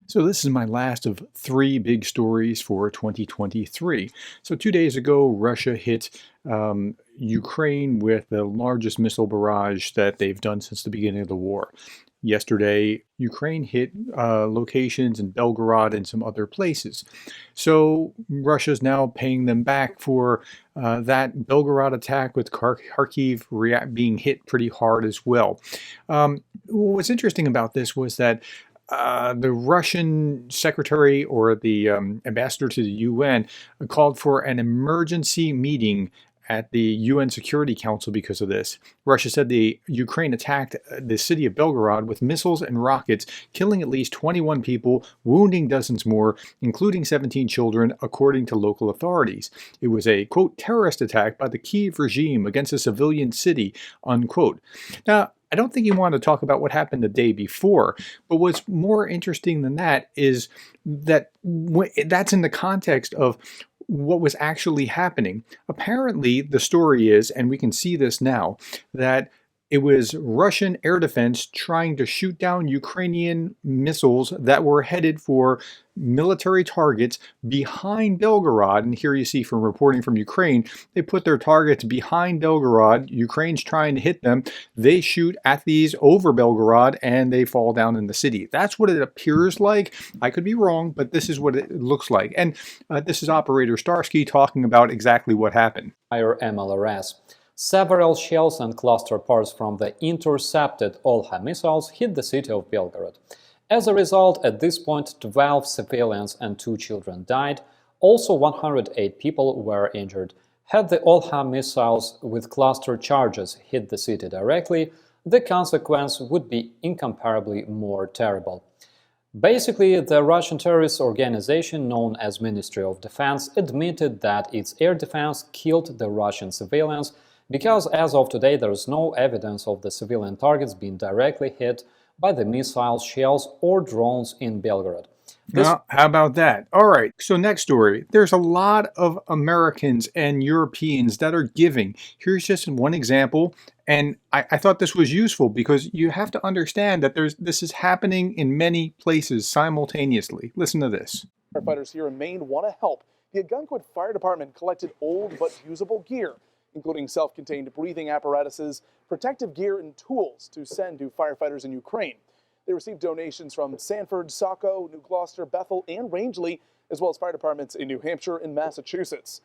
So this is my last of three big stories for 2023. So 2 days ago, Russia hit Ukraine with the largest missile barrage that they've done since the beginning of the war. Yesterday, Ukraine hit locations in Belgorod and some other places. So Russia's now paying them back for that Belgorod attack with Kharkiv being hit pretty hard as well. What's interesting about this was that the Russian secretary or the ambassador to the UN called for an emergency meeting at the UN Security Council because of this. Russia said the Ukraine attacked the city of Belgorod with missiles and rockets, killing at least 21 people, wounding dozens more, including 17 children, according to local authorities. It was a, quote, terrorist attack by the Kyiv regime against a civilian city, unquote. Now, I don't think you want to talk about what happened the day before, but what's more interesting than that is that that's in the context of what was actually happening. Apparently, the story is, and we can see this now, that it was Russian air defense trying to shoot down Ukrainian missiles that were headed for military targets behind Belgorod. And here you see from reporting from Ukraine, they put their targets behind Belgorod. Ukraine's trying to hit them. They shoot at these over Belgorod and they fall down in the city. That's what it appears like. I could be wrong, but this is what it looks like. And this is Operator Starsky talking about exactly what happened. Higher MLRS. Several shells and cluster parts from the intercepted Olha missiles hit the city of Belgorod. As a result, at this point, 12 civilians and 2 children died. Also, 108 people were injured. Had the Olha missiles with cluster charges hit the city directly, the consequence would be incomparably more terrible. Basically, the Russian terrorist organization known as Ministry of Defense admitted that its air defense killed the Russian civilians because as of today there is no evidence of the civilian targets being directly hit by the missile shells or drones in Belgorod. Now, how about that? All right, so next story. There's a lot of Americans and Europeans that are giving. Here's just one example, and I thought this was useful because you have to understand that this is happening in many places simultaneously. Listen to this. Firefighters here in Maine want to help. The Algonquin Fire Department collected old but usable gear, including self-contained breathing apparatuses, protective gear, and tools to send to firefighters in Ukraine. They received donations from Sanford, Saco, New Gloucester, Bethel, and Rangeley, as well as fire departments in New Hampshire and Massachusetts.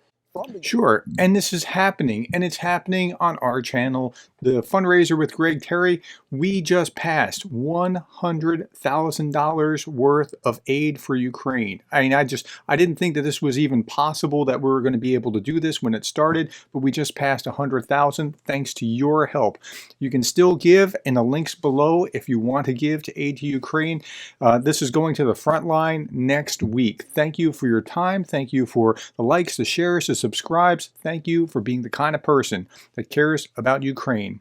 Sure, and this is happening, and it's happening on our channel, the fundraiser with Greg Terry. We just passed $100,000 worth of aid for Ukraine. I mean, I didn't think that this was even possible that we were going to be able to do this when it started, but we just passed 100,000 thanks to your help. You can still give in the links below if you want to give to aid to Ukraine. This is going to the front line next week. Thank you for your time. Thank you for the likes, the shares, the subscribes. Thank you for being the kind of person that cares about Ukraine.